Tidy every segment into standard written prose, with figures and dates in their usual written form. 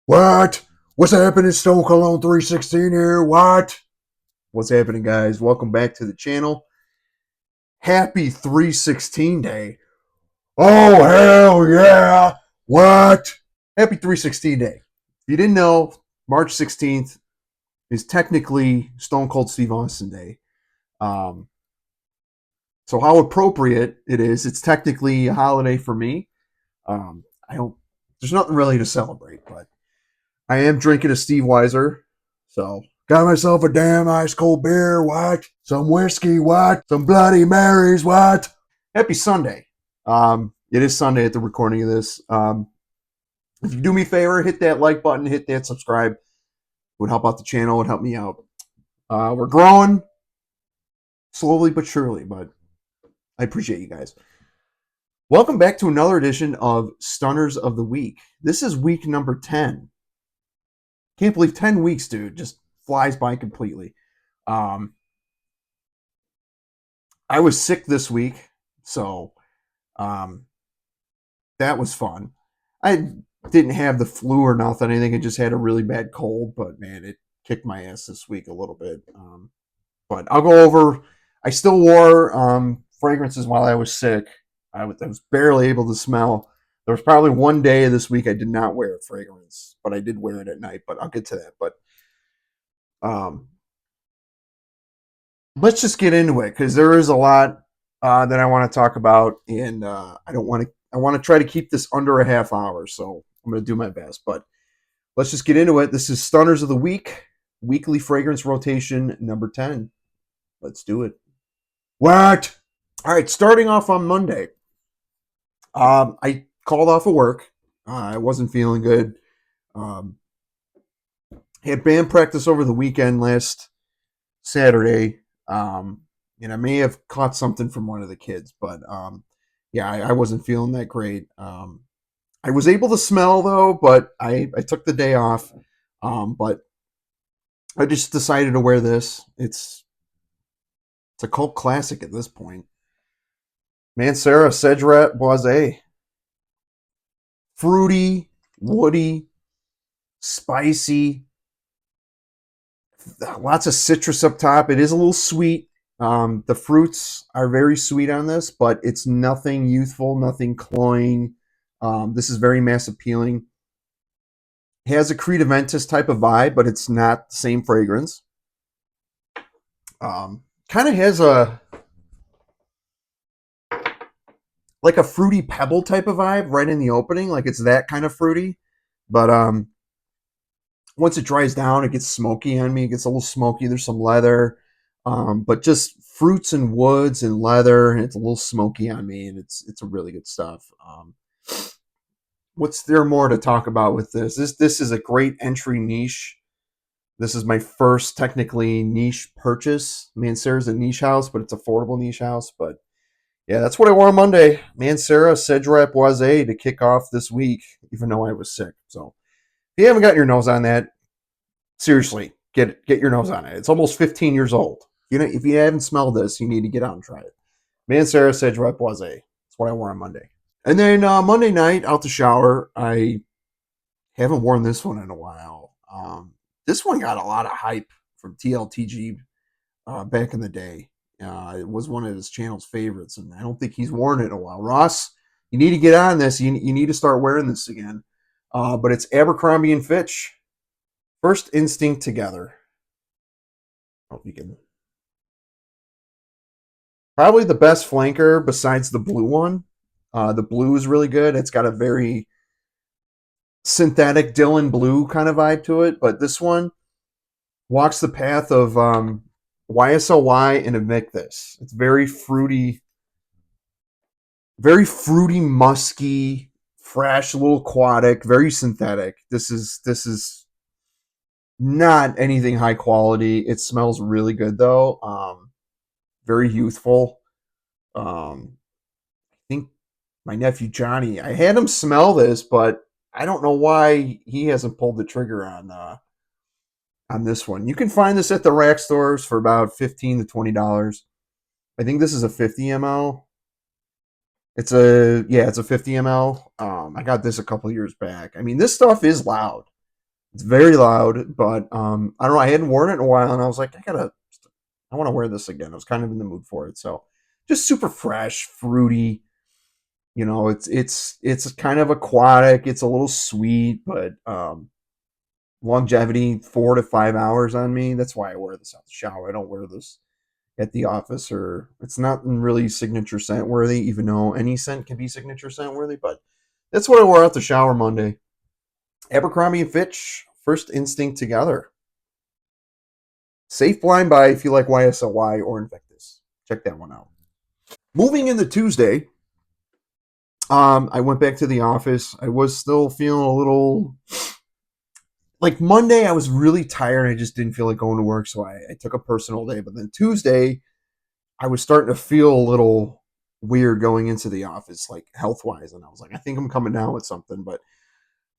What? What's happening, Stone Cologne 316 here? What? What's happening, guys? Welcome back to the channel. Happy 316 day. Oh, hell yeah. What? Happy 316 day. If you didn't know, March 16th is technically Stone Cold Steve Austin Day. Um, so how appropriate it is. It's technically a holiday for me. I don't, there's nothing really to celebrate, but I am drinking a Steve Weiser. So, got myself a damn ice cold beer. What? Some whiskey. What? Some Bloody Marys. What? Happy Sunday. It is Sunday at the recording of this. If you do me a favor, hit that like button, hit that subscribe. It would help out the channel. It would help me out. We're growing slowly but surely, but I appreciate you guys. Welcome back to another edition of Stunners of the Week. This is week number 10. Can't believe 10 weeks, dude. Just flies by completely. I was sick this week, so that was fun. I didn't have the flu or nothing. I think I just had a really bad cold, but man, it kicked my ass this week a little bit. But I'll go over. I still wore fragrances while I was sick. I was barely able to smell. There was probably one day this week I did not wear a fragrance, but I did wear it at night. But I'll get to that. But let's just get into it because there is a lot that I want to talk about, and I don't want to. I want to try to keep this under a half hour, so I'm going to do my best. But let's just get into it. This is Stunners of the Week, weekly fragrance rotation number 10. Let's do it. What? All right, starting off on Monday. I called off of work. I wasn't feeling good. Had band practice over the weekend last Saturday. And I may have caught something from one of the kids, but yeah, I wasn't feeling that great. I was able to smell though, but I took the day off. But I just decided to wear this. It's a cult classic at this point. Mancera Cedrat Boise. Fruity, woody, spicy, lots of citrus up top. It is a little sweet. The fruits are very sweet on this, but it's nothing youthful, nothing cloying. This is very mass appealing. It has a Creed Aventus type of vibe, but it's not the same fragrance. Kind of has like a fruity pebble type of vibe right in the opening, like it's that kind of fruity. But once it dries down, it gets smoky on me. It gets a little smoky. There's some leather, but just fruits and woods and leather, and it's a little smoky on me, and it's a really good stuff. What's there more to talk about with this? This is a great entry niche. This is my first technically niche purchase. Mancera's a niche house, but it's affordable niche house. But yeah, that's what I wore on Monday. Mancera Cedrat Boise to kick off this week, even though I was sick. So if you haven't got your nose on that, seriously, get your nose on it. It's almost 15 years old. You know, if you haven't smelled this, you need to get out and try it. Mancera Cedrat Boise. That's what I wore on Monday. And then Monday night, out the shower, I haven't worn this one in a while. This one got a lot of hype from TLTG back in the day. It was one of his channel's favorites, and I don't think he's worn it in a while. Ross, you need to get on this. You need to start wearing this again. But it's Abercrombie and Fitch. First Instinct Together. Hope you can. Probably the best flanker besides the blue one. The blue is really good. It's got a very synthetic Dylan blue kind of vibe to it, but this one walks the path of YSL and Invictus. It's very fruity, musky, fresh, a little aquatic, very synthetic. This is not anything high quality. It smells really good though. Very youthful. I think my nephew Johnny, I had him smell this, but I don't know why he hasn't pulled the trigger on this one. You can find this at the rack stores for about $15 to $20. I think this is a 50 ml. It's a 50 ml. I got this a couple years back. I mean, this stuff is loud. It's very loud, but I don't know. I hadn't worn it in a while, and I was like, I want to wear this again. I was kind of in the mood for it, so just super fresh, fruity. You know, it's kind of aquatic. It's a little sweet, but longevity 4 to 5 hours on me. That's why I wear this out the shower. I don't wear this at the office, or it's not really signature scent worthy, even though any scent can be signature scent worthy. But that's what I wore out the shower Monday. Abercrombie and Fitch, First Instinct Together. Safe Blind Buy if you like YSLY or Invictus. Check that one out. Moving into Tuesday, I went back to the office. I was still feeling a little like Monday. I was really tired. I just didn't feel like going to work, so I took a personal day. But then Tuesday, I was starting to feel a little weird going into the office, like health wise, and I was like, I think I'm coming down with something. But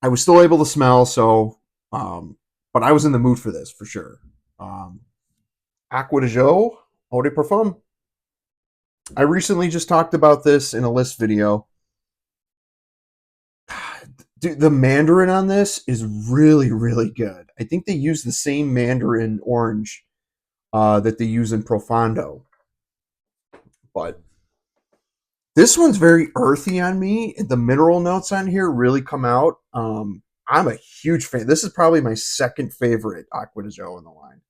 I was still able to smell, so but I was in the mood for this for sure. Um, Acqua di Gio Eau de Parfum. I recently just talked about this in a list video. Dude, the Mandarin on this is really, really good. I think they use the same Mandarin orange that they use in Profondo, but this one's very earthy on me. The mineral notes on here really come out. I'm a huge fan. This is probably my second favorite Acqua di Gio in the line.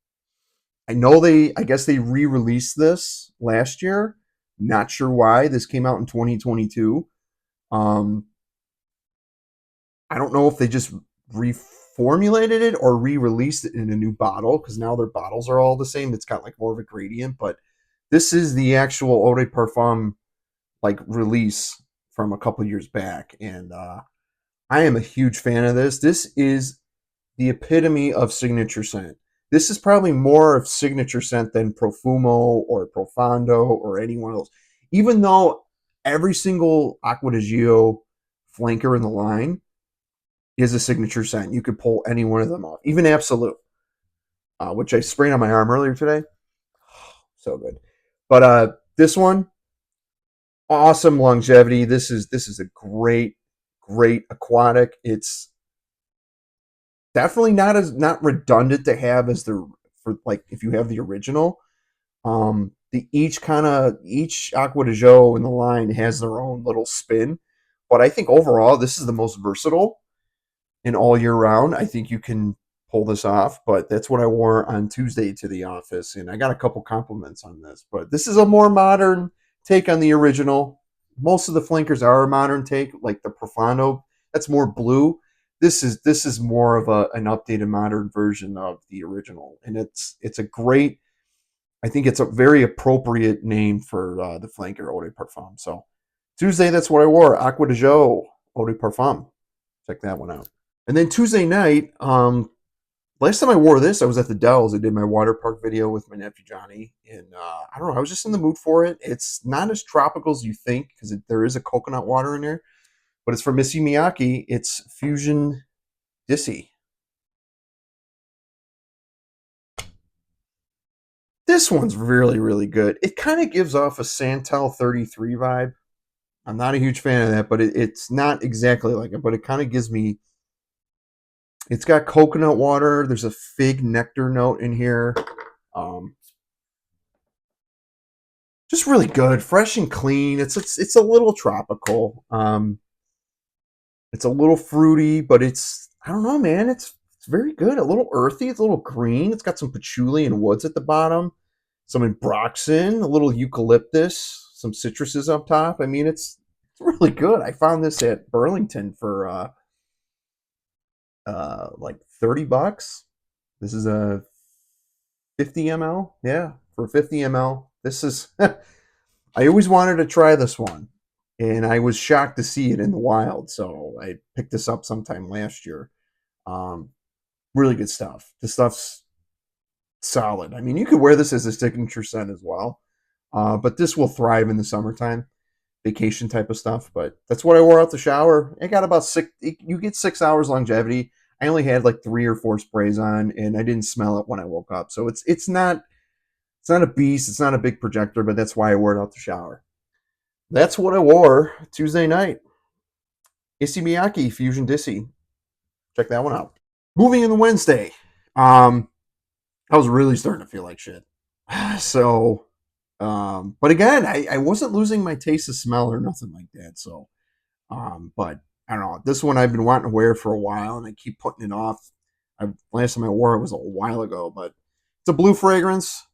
I guess they re-released this last year. Not sure why. This came out in 2022. Um, I don't know if they just reformulated it or re-released it in a new bottle because now their bottles are all the same. It's got like more of a gradient, but this is the actual Eau de Parfum like release from a couple years back, and I am a huge fan of this. This is the epitome of signature scent. This is probably more of signature scent than Profumo or Profondo or any one of those. Even though every single Acqua di Gio flanker in the line is a signature scent, you could pull any one of them off. Even Absolute, which I sprayed on my arm earlier today, so good. But this one, awesome longevity. This is a great aquatic. It's definitely not redundant to have as the for like if you have the original. The each Acqua di Gio in the line has their own little spin, but I think overall this is the most versatile in all year round. I think you can pull this off, but that's what I wore on Tuesday to the office, and I got a couple compliments on this. But this is a more modern take on the original. Most of the flankers are a modern take, like the Profondo. That's more blue. This is more of an updated modern version of the original, and it's a great. I think it's a very appropriate name for the flanker Eau de Parfum. So Tuesday, that's what I wore. Acqua di Gio Eau de Parfum. Check that one out. And then Tuesday night, last time I wore this, I was at the Dells. I did my water park video with my nephew Johnny, and I don't know, I was just in the mood for it. It's not as tropical as you think because there is a coconut water in there, but it's from Miyake. It's Fusion Issey. This one's really, really good. It kind of gives off a Santal 33 vibe. I'm not a huge fan of that, but it's not exactly like it, but it kind of gives me. It's got coconut water. There's a fig nectar note in here. Um, just really good, fresh and clean. It's a little tropical. It's a little fruity, but it's I don't know, man. It's very good. A little earthy. It's a little green. It's got some patchouli and woods at the bottom. Some ambroxan, a little eucalyptus, some citruses up top. I mean, it's really good. I found this at Burlington for like $30. This is a 50 ml. Yeah, for 50 ml. This is I always wanted to try this one, and I was shocked to see it in the wild. So I picked this up sometime last year. Um, really good stuff. The stuff's solid. I mean, you could wear this as a signature scent as well, but this will thrive in the summertime, vacation type of stuff. But that's what I wore out the shower. I got about six. You get 6 hours longevity. I only had like 3 or 4 sprays on, and I didn't smell it when I woke up. So it's not a beast. It's not a big projector, but that's why I wore it out the shower. That's what I wore Tuesday night. Issey Miyake Fusion Dissy. Check that one out. moving into Wednesday. Um, I was really starting to feel like shit. So, but again, I wasn't losing my taste of smell or nothing like that. So, but I don't know. This one I've been wanting to wear for a while, and I keep putting it off. Last time I wore it was a while ago, but it's a blue fragrance.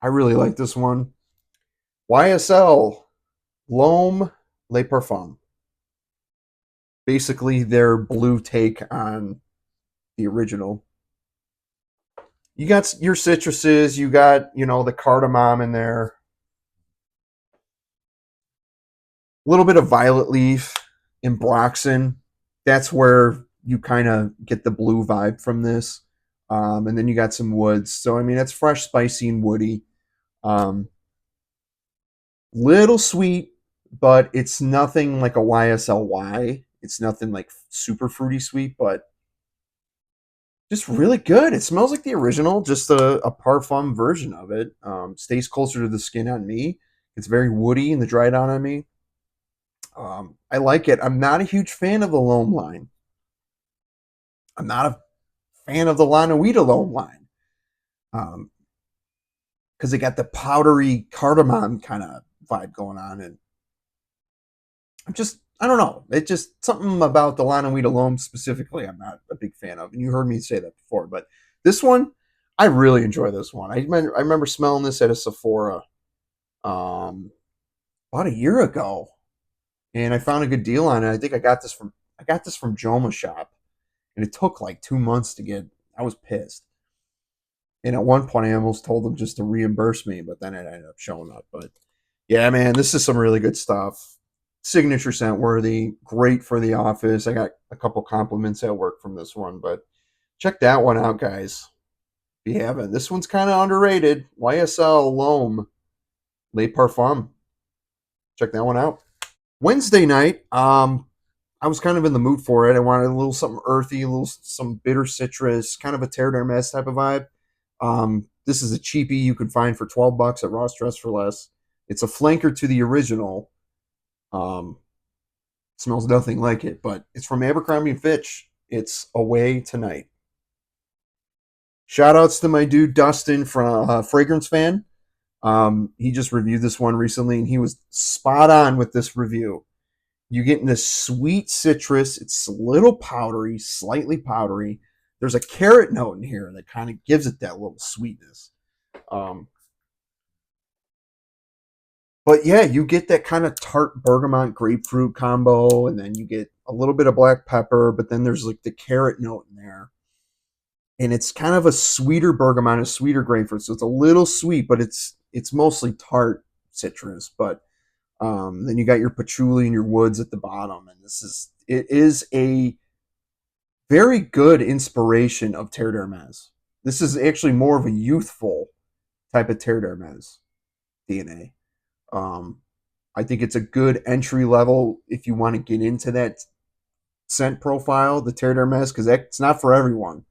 I really like this one. YSL L'Homme Le Parfum. Basically, their blue take on the original. You got your citruses, you got, the cardamom in there, a little bit of violet leaf and broxin. That's where you kind of get the blue vibe from this. And then you got some woods. So, I mean, it's fresh, spicy, and woody. Um, little sweet, but it's nothing like a YSLY. It's nothing like super fruity sweet, but just really good. It smells like the original, just a parfum version of it. Stays closer to the skin on me. It's very woody in the dry down on me. I like it. I'm not a huge fan of the L'Homme line. I'm not a fan of the Lana Weeda L'Homme line because they got the powdery cardamom kind of vibe going on, and I don't know. It's just something about the Lana Weeda L'Homme specifically. I'm not a big fan of, and you heard me say that before. But this one, I really enjoy this one. I remember smelling this at a Sephora about a year ago, and I found a good deal on it. I think I got this from Joma Shop, and it took like 2 months to get. I was pissed, and at one point I almost told them just to reimburse me, but then it ended up showing up. But yeah, man, this is some really good stuff. Signature scent worthy, great for the office. I got a couple compliments at work from this one, but check that one out, guys. If you haven't, this one's kind of underrated. YSL L'Homme Le Parfum. Check that one out. Wednesday night, I was kind of in the mood for it. I wanted a little something earthy, a little some bitter citrus, kind of a Terre d'Hermes type of vibe. This is a cheapie you can find for $12 at Ross Dress for Less. It's a flanker to the original. Um, Smells nothing like it, but it's from Abercrombie and Fitch. It's Away Tonight. Shout outs to my dude Dustin from Fragrance Fan. He just reviewed this one recently, and he was spot on with this review. You get this sweet citrus. It's a little powdery, slightly powdery. There's a carrot note in here that kind of gives it that little sweetness. Um, but yeah, you get that kind of tart bergamot grapefruit combo, and then you get a little bit of black pepper, but then there's like the carrot note in there. And it's kind of a sweeter bergamot, a sweeter grapefruit. So it's a little sweet, but it's mostly tart citrus. But then you got your patchouli and your woods at the bottom, and it is a very good inspiration of Terre d'Hermes. This is actually more of a youthful type of Terre d'Hermes DNA. Um, I think it's a good entry level if you want to get into that scent profile, the Terre d'Hermes, because it's not for everyone.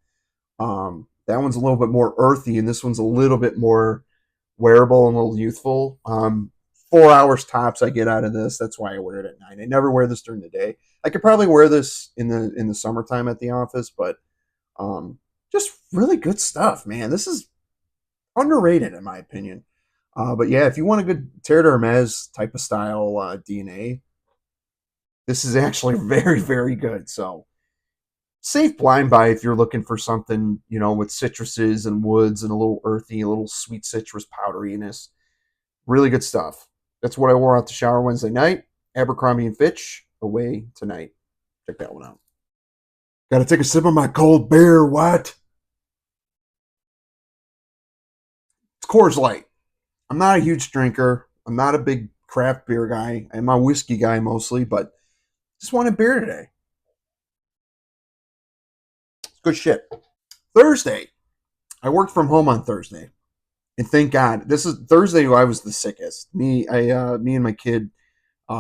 That one's a little bit more earthy, and this one's a little bit more wearable and a little youthful. 4 hours tops I get out of this. That's why I wear it at night. I never wear this during the day. I could probably wear this in the summertime at the office, but just really good stuff, man. This is underrated in my opinion. But yeah, if you want a good Terre d'Hermes type of style DNA, this is actually very, very good. So safe blind buy if you're looking for something, with citruses and woods and a little earthy, a little sweet citrus powderiness. Really good stuff. That's what I wore out the shower Wednesday night. Abercrombie and Fitch, Away Tonight. Check that one out. Got to take a sip of my cold beer. What? It's Coors Light. I'm not a huge drinker. I'm not a big craft beer guy. I'm a whiskey guy mostly, but just wanted beer today. It's good shit. Thursday. I worked from home on Thursday. And thank God. This is Thursday I was the sickest. Me and my kid,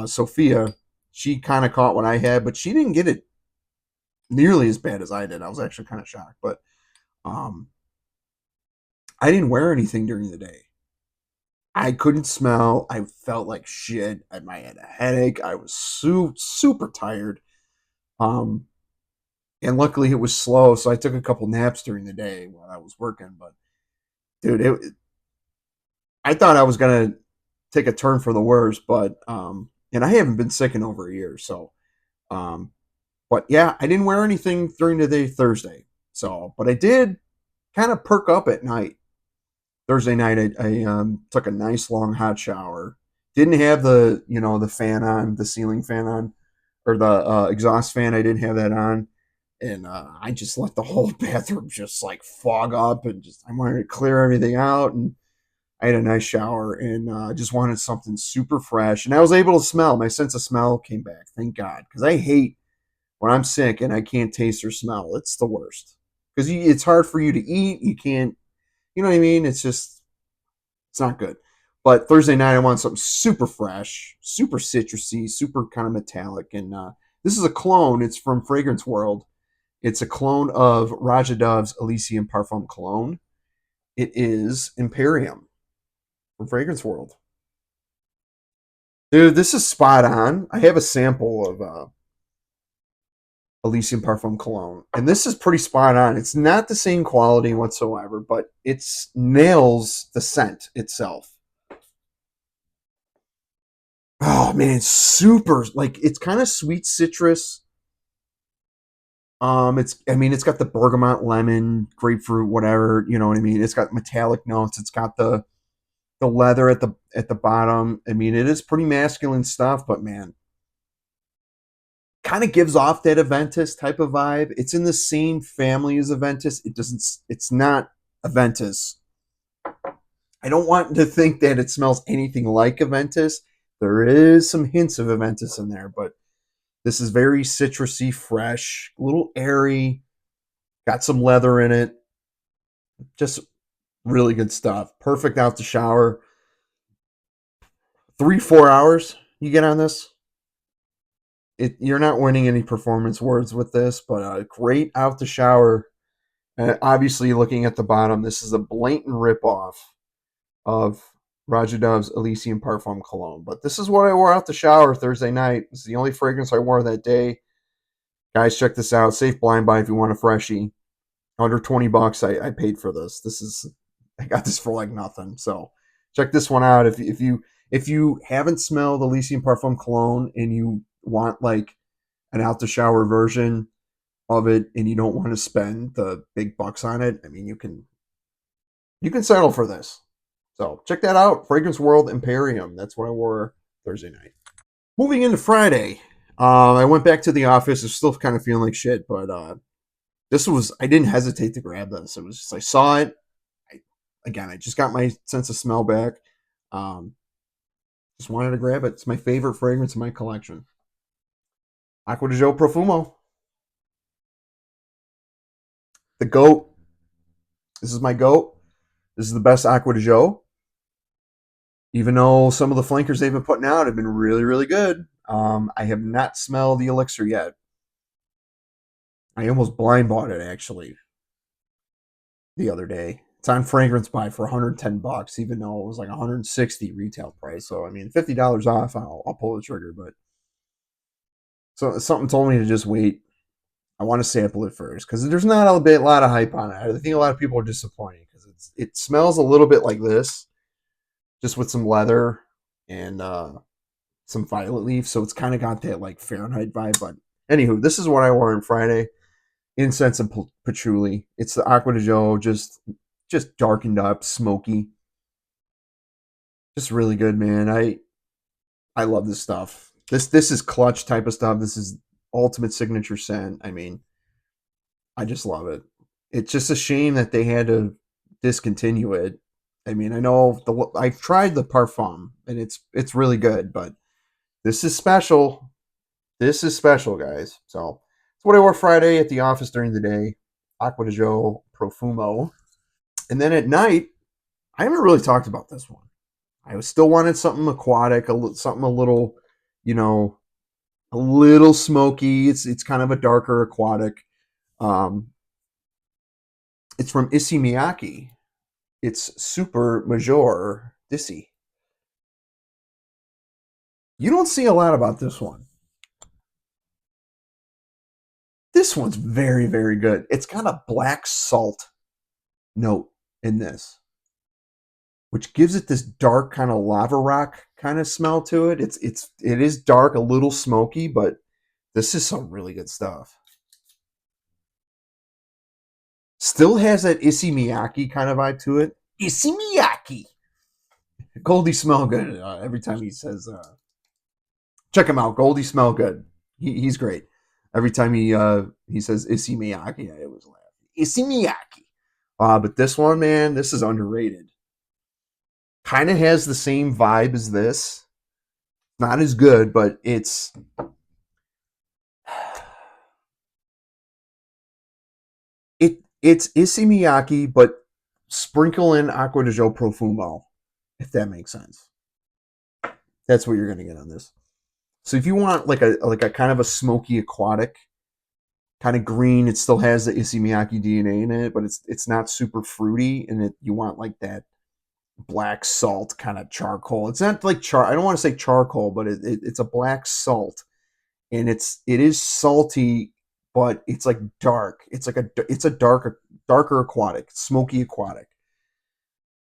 Sophia, she kind of caught what I had, but she didn't get it nearly as bad as I did. I was actually kind of shocked. But um, I didn't wear anything during the day. I couldn't smell. I felt like shit. I had a headache. I was super tired. Um, And luckily it was slow, so I took a couple naps during the day while I was working. But dude, I thought I was gonna take a turn for the worse, but and I haven't been sick in over a year, so um, but yeah, I didn't wear anything during the day Thursday, so but I did kind of perk up at night. Thursday night, I took a nice long hot shower. Didn't have the the fan on, the ceiling fan on, or the exhaust fan. I didn't have that on, and I just let the whole bathroom just like fog up, and just I wanted to clear everything out, and I had a nice shower, and just wanted something super fresh, and I was able to smell. My sense of smell came back, thank God, because I hate when I'm sick and I can't taste or smell. It's the worst because it's hard for you to eat. You can't, you know what I mean? It's not good. But Thursday night, I want something super fresh, super citrusy, super kind of metallic. And this is a clone. It's from Fragrance World. It's a clone of Raja Dove's Elysium Parfum Cologne. It is Imperium from Fragrance World. Dude, this is spot on. I have a sample of Elysium Parfum Cologne, and this is pretty spot on. It's not the same quality whatsoever, but it nails the scent itself. Oh man, it's super like it's kind of sweet citrus. I mean, it's got the bergamot, lemon, grapefruit, whatever. You know what I mean? It's got metallic notes. It's got the leather at the bottom. I mean, it is pretty masculine stuff, but man, kind of gives off that Aventus type of vibe. It's in the same family as Aventus. It doesn't. It's not Aventus. I don't want to think that it smells anything like Aventus. There is some hints of Aventus in there, but this is very citrusy, fresh, a little airy, got some leather in it. Just really good stuff. Perfect out the shower. 3 4 hours you get on this. You're not winning any performance words with this, but great out the shower. Obviously, looking at the bottom, this is a blatant ripoff of Raja Dove's Elysium Parfum Cologne. But this is what I wore out the shower Thursday night. This is the only fragrance I wore that day. Guys, check this out. Safe blind buy if you want a freshie. Under $20 I paid for this. I got this for like nothing. So check this one out. If you haven't smelled Elysium Parfum Cologne and you want like an out the shower version of it and you don't want to spend the big bucks on it, I mean you can settle for this. So check that out. Fragrance World Imperium. That's what I wore Thursday night. Moving into Friday, I went back to the office. I'm still kind of feeling like shit, but I didn't hesitate to grab this. It was just I saw it. I just got my sense of smell back. Um, just wanted to grab it. It's my favorite fragrance in my collection. Acqua di Gio Profumo, the goat. This is my goat. This is the best Acqua di Gio. Even though some of the flankers they've been putting out have been really, really good. I have not smelled the elixir yet. I almost blind bought it actually the other day. It's on Fragrance Buy for $110, even though it was like 160 retail price. So I mean, $50 off, I'll pull the trigger. But so something told me to just wait. I want to sample it first because there's not a lot of hype on it. I think a lot of people are disappointed because it smells a little bit like this, just with some leather and some violet leaf. So it's kind of got that like Fahrenheit vibe. But anywho, this is what I wore on Friday. Incense and patchouli. It's the Acqua di Gio, just darkened up, smoky. Just really good, man. I love this stuff. This is clutch type of stuff. This is ultimate signature scent. I mean, I just love it. It's just a shame that they had to discontinue it. I mean, I know I've tried the parfum and it's really good, but this is special. This is special, guys. So it's what I wore Friday at the office during the day. Acqua di Gio Profumo. And then at night, I haven't really talked about this one. I still wanted something aquatic, something a little, you know, a little smoky. It's kind of a darker aquatic. Um, it's from Issey Miyake. It's Super Majeure Dissy. You don't see a lot about this one. This one's very, very good. It's got a black salt note in this, which gives it this dark kind of lava rock kind of smell to it. It is dark, a little smoky, but this is some really good stuff. Still has that Issey Miyake kind of vibe to it. Issey Miyake. Goldie smell good every time he says, check him out. Goldie smell good. He's great. Every time he says Issey Miyake, it was laughing. Issey Miyake. But this one, man, this is underrated. Kind of has the same vibe as this. Not as good, but it's it's Issey Miyake, but sprinkle in Acqua di Gio Profumo, if that makes sense. That's what you're gonna get on this. So if you want like a kind of a smoky aquatic, kind of green, it still has the Issey Miyake DNA in it, but it's not super fruity, and you want like that black salt kind of charcoal. It's not like I don't want to say charcoal, but it's a black salt, and it is salty, but it's like dark. It's a darker aquatic, smoky aquatic.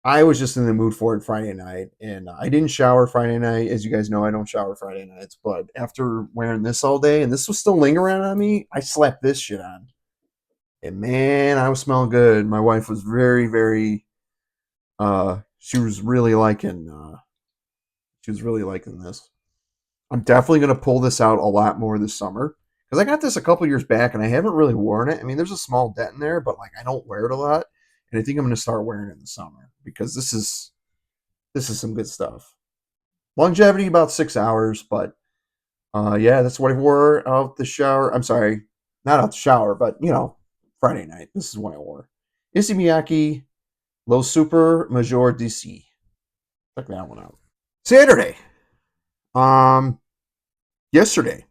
I was just in the mood for it Friday night, and I didn't shower Friday night. As you guys know, I don't shower Friday nights, but after wearing this all day, and this was still lingering on me, I slapped this shit on. And man, I was smelling good. My wife was very, very, she was really liking this. I'm definitely going to pull this out a lot more this summer because I got this a couple years back and I haven't really worn it. I mean, there's a small dent in there, but like I don't wear it a lot, and I think I'm going to start wearing it in the summer because this is some good stuff. Longevity about 6 hours, but yeah, that's what I wore out the shower. I'm sorry, not out the shower, but Friday night. This is what I wore. Issey Miyake, Leau Super Majeure DC. Check that one out. Saturday. Yesterday.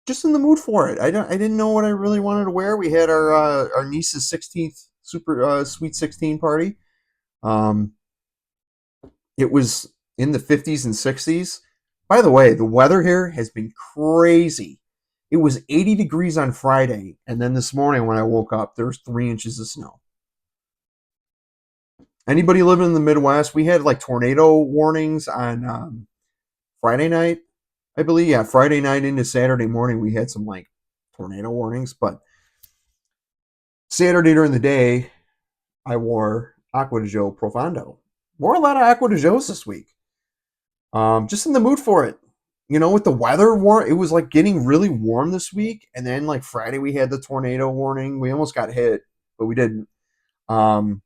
Just in the mood for it. I didn't know what I really wanted to wear. We had our niece's 16th super sweet 16 party. It was in the 50s and 60s. By the way, the weather here has been crazy. It was 80 degrees on Friday, and then this morning when I woke up, there was 3 inches of snow. Anybody living in the Midwest, we had like tornado warnings on Friday night, I believe. Yeah, Friday night into Saturday morning, we had some like tornado warnings. But Saturday during the day, I wore Acqua di Gio Profondo. Wore a lot of Acqua di Gios this week. Just in the mood for it. With the weather warm, it was like getting really warm this week. And then like Friday, we had the tornado warning. We almost got hit, but we didn't. And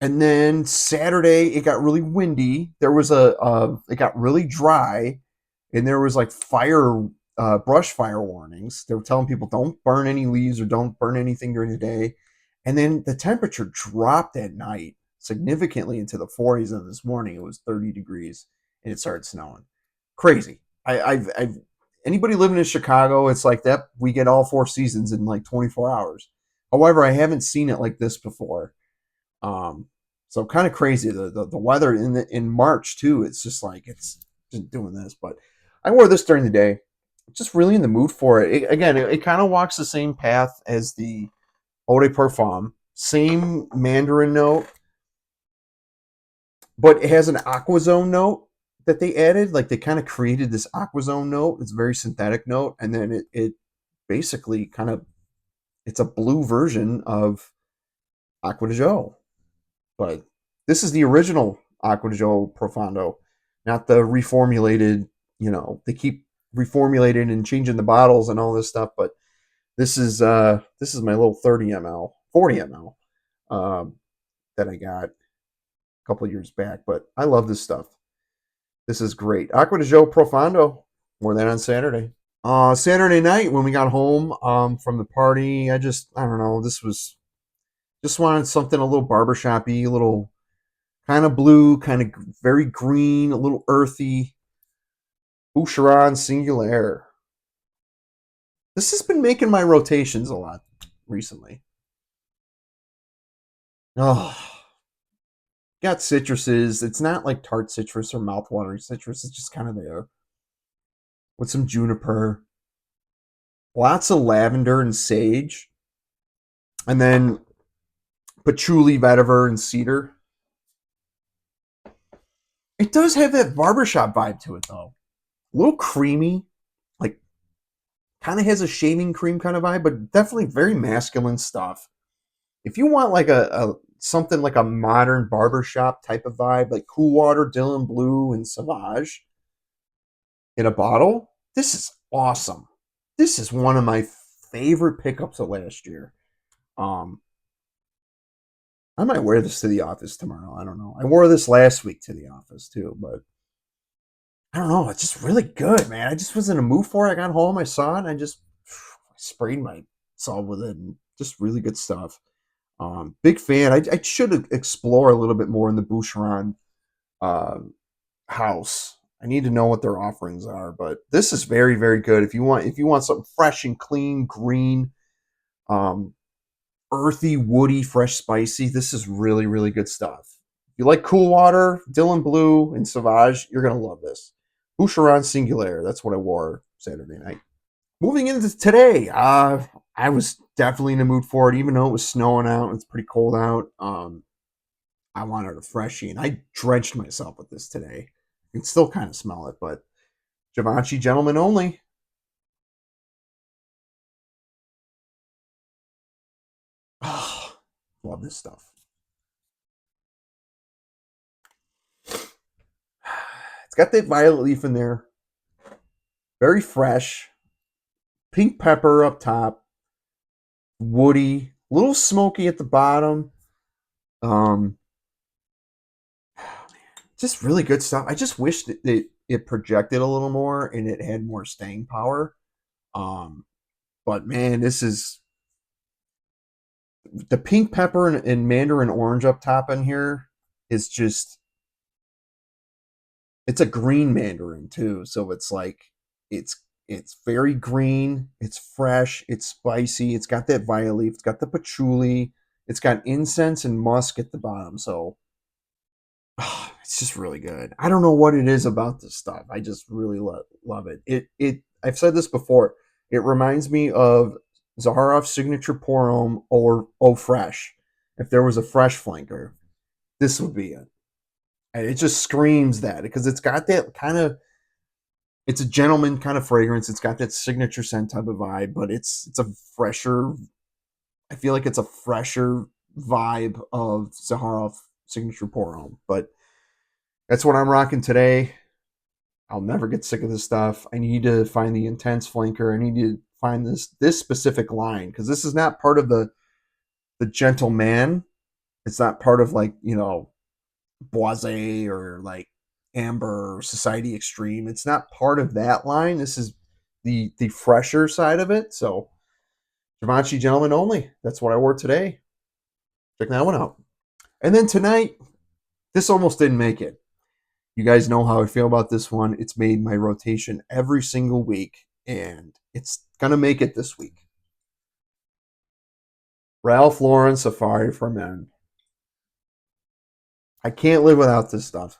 then Saturday, it got really windy. There was it got really dry, and there was like brush fire warnings. They were telling people don't burn any leaves or don't burn anything during the day. And then the temperature dropped at night significantly into the 40s, and this morning it was 30 degrees, and it started snowing. Crazy. I've anybody living in Chicago, it's like that. We get all 4 seasons in like 24 hours. However, I haven't seen it like this before. So kind of crazy the weather in March too. It's just like it's just doing this. But I wore this during the day. Just really in the mood for it. It kind of walks the same path as the Eau de Parfum. Same mandarin note, but it has an aquazone note that they added. Like they kind of created this aquazone note. It's a very synthetic note, and then it basically it's a blue version of Acqua di Gio. But this is the original Acqua di Gio Profondo, not the reformulated. They keep reformulating and changing the bottles and all this stuff. But this is my little 30 ml, 40 ml that I got a couple of years back. But I love this stuff. This is great. Acqua di Gio Profondo. Wore that on Saturday. Saturday night when we got home from the party, I don't know. Just wanted something a little barbershop-y, a little kind of blue, kind of very green, a little earthy. Bucheron Singulier. This has been making my rotations a lot recently. Oh, got citruses. It's not like tart citrus or mouthwatering citrus. It's just kind of there. with some juniper, lots of lavender and sage, and then patchouli, vetiver, and cedar. It does have that barbershop vibe to it, though. A little creamy, like kind of has a shaving cream kind of vibe, but definitely very masculine stuff. If you want like a something like a modern barbershop type of vibe, like Cool Water, Dylan Blue, and Sauvage in a bottle, this is awesome. This is one of my favorite pickups of last year. Um, I might wear this to the office tomorrow. I don't know. I wore this last week to the office too, but I don't know. It's just really good, man. I just was in a mood for it. I got home, I saw it, and I just sprayed myself with it, and just really good stuff. Big fan. I should explore a little bit more in the Bucheron uh, house. I need to know what their offerings are, but this is very, very good. If you want something fresh and clean, green, um, earthy, woody, fresh, spicy, this is really, really good stuff. If you like Cool Water, Dylan Blue, and Sauvage, you're gonna love this. Bucheron Singulier. That's what I wore Saturday night. Moving into today, I was definitely in the mood for it, even though it was snowing out. It's pretty cold out. I wanted a freshie, and I drenched myself with this today. You can still kind of smell it, but Givenchy Gentlemen Only. Oh, love this stuff. It's got that violet leaf in there, very fresh. Pink pepper up top, woody, a little smoky at the bottom. Um, just really good stuff. I just wish that it projected a little more and it had more staying power. Um, but man, this is the pink pepper and mandarin orange up top in here is just it's a green mandarin too. So it's like it's very green, it's fresh, it's spicy, it's got that violet leaf, it's got the patchouli, it's got incense and musk at the bottom. So it's just really good. I don't know what it is about this stuff. I just really love it. I've said this before. It reminds me of Zaharoff's signature pour homme or Eau Fresh. If there was a fresh flanker, this would be it. And it just screams that because it's got that kind of it's a gentleman kind of fragrance. It's got that signature scent type of vibe, but it's a fresher. I feel like it's a fresher vibe of Zaharoff signature pour homme. But that's what I'm rocking today. I'll never get sick of this stuff. I need to find the intense flanker. I need to find this specific line because this is not part of the gentleman. It's not part of like Boise or like Amber or Society Extreme. It's not part of that line. This is the fresher side of it. So Givenchy Gentlemen Only. That's what I wore today. Check that one out. And then tonight, this almost didn't make it. You guys know how I feel about this one. It's made my rotation every single week, and it's gonna make it this week. Ralph Lauren Safari for Men. I can't live without this stuff.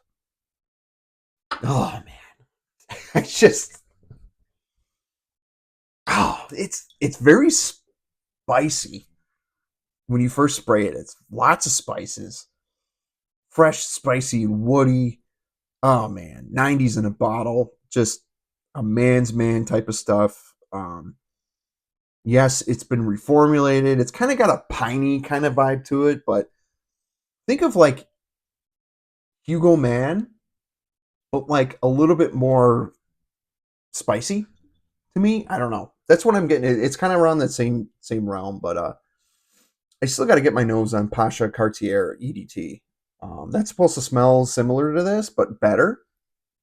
Oh man, I just it's very spicy when you first spray it. It's lots of spices, fresh, spicy, and woody. Oh man, 90s in a bottle, just a man's man type of stuff. Yes, it's been reformulated. It's kind of got a piney kind of vibe to it, but think of like Hugo Man, but like a little bit more spicy to me. I don't know. That's what I'm getting. It's kind of around that same realm, but I still got to get my nose on Pasha Cartier EDT. That's supposed to smell similar to this, but better.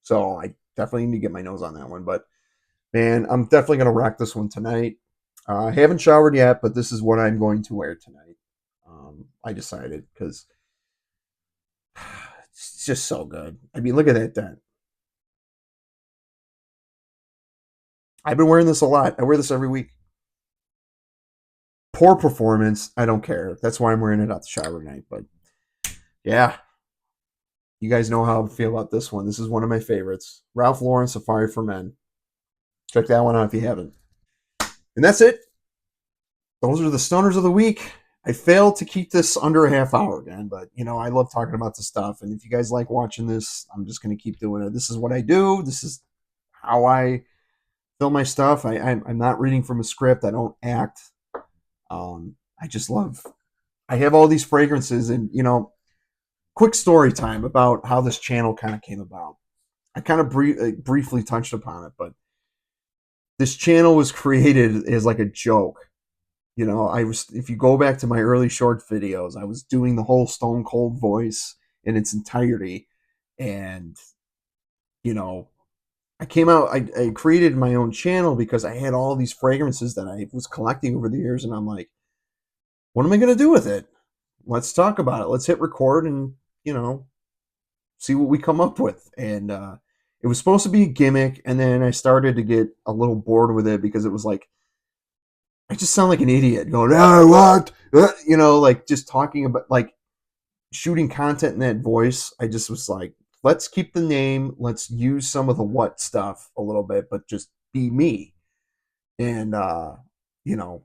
So I definitely need to get my nose on that one. But man, I'm definitely gonna rock this one tonight. I haven't showered yet, but this is what I'm going to wear tonight. I decided because it's just so good. I mean, look at that dent. I've been wearing this a lot. I wear this every week. Poor performance. I don't care. That's why I'm wearing it out the shower night. But yeah, you guys know how I feel about this one. This is one of my favorites. Ralph Lauren Safari for Men. Check that one out if you haven't. And that's it. Those are the stoners of the week. I failed to keep this under a half hour again, but you know, I love talking about the stuff. And if you guys like watching this, I'm just going to keep doing it. This is what I do. This is how I film my stuff. I'm not reading from a script. I don't act. I just love, I have all these fragrances and, you know, quick story time about how this channel kind of came about. I kind of briefly touched upon it, but this channel was created as like a joke. You know, if you go back to my early short videos, I was doing the whole Stone Cold voice in its entirety. And, you know, I created my own channel because I had all these fragrances that I was collecting over the years. And I'm like, what am I going to do with it? Let's talk about it. Let's hit record and, you know, see what we come up with. And it was supposed to be a gimmick. And then I started to get a little bored with it because it was like, I just sound like an idiot going, oh, what? You know, like just talking about like shooting content in that voice. I just was like, let's keep the name. Let's use some of the what stuff a little bit, but just be me. And, you know,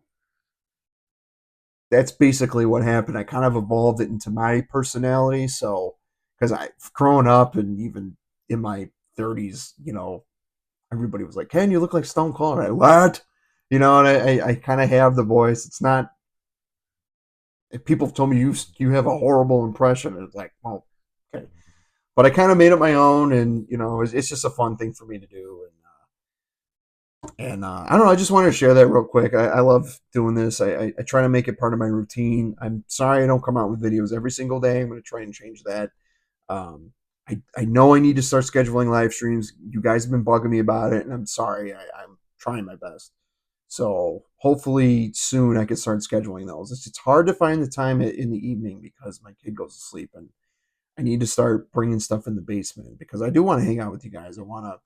that's basically what happened. I kind of evolved it into my personality. So, because I, growing up and even in my 30s, you know, everybody was like, Ken, you look like Stone Cold. And I, what? You know, and I kind of have the voice. It's not, if people told me you have a horrible impression, it's like, well, okay. But I kind of made it my own, and you know, it's just a fun thing for me to do. And I don't know. I just wanted to share that real quick. I love doing this. I try to make it part of my routine. I'm sorry I don't come out with videos every single day. I'm going to try and change that. I know I need to start scheduling live streams. You guys have been bugging me about it, and I'm sorry. I'm trying my best. So hopefully soon I can start scheduling those. It's hard to find the time in the evening because my kid goes to sleep, and I need to start bringing stuff in the basement because I do want to hang out with you guys. I want to,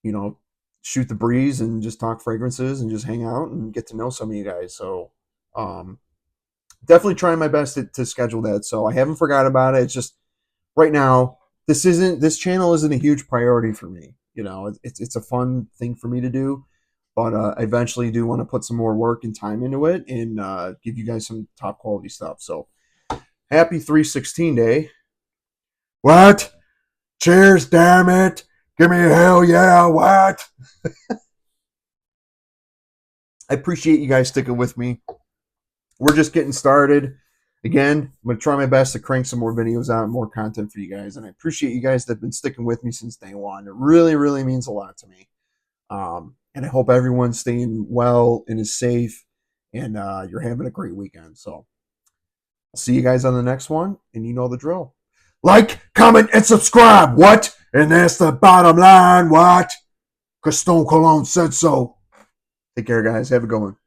you know, shoot the breeze and just talk fragrances and just hang out and get to know some of you guys. So definitely trying my best to schedule that. So I haven't forgot about it. It's just right now, this channel isn't a huge priority for me. You know, it's a fun thing for me to do, but I eventually do want to put some more work and time into it and give you guys some top quality stuff. So happy 316 day. What? Cheers, damn it. Give me a hell yeah, what? I appreciate you guys sticking with me. We're just getting started. Again, I'm going to try my best to crank some more videos out and more content for you guys. And I appreciate you guys that have been sticking with me since day one. It really, really means a lot to me. And I hope everyone's staying well and is safe and you're having a great weekend. So I'll see you guys on the next one. And you know the drill. Like, comment, and subscribe. What? And that's the bottom line. What? Because Stone Cologne said so. Take care, guys. Have a good one.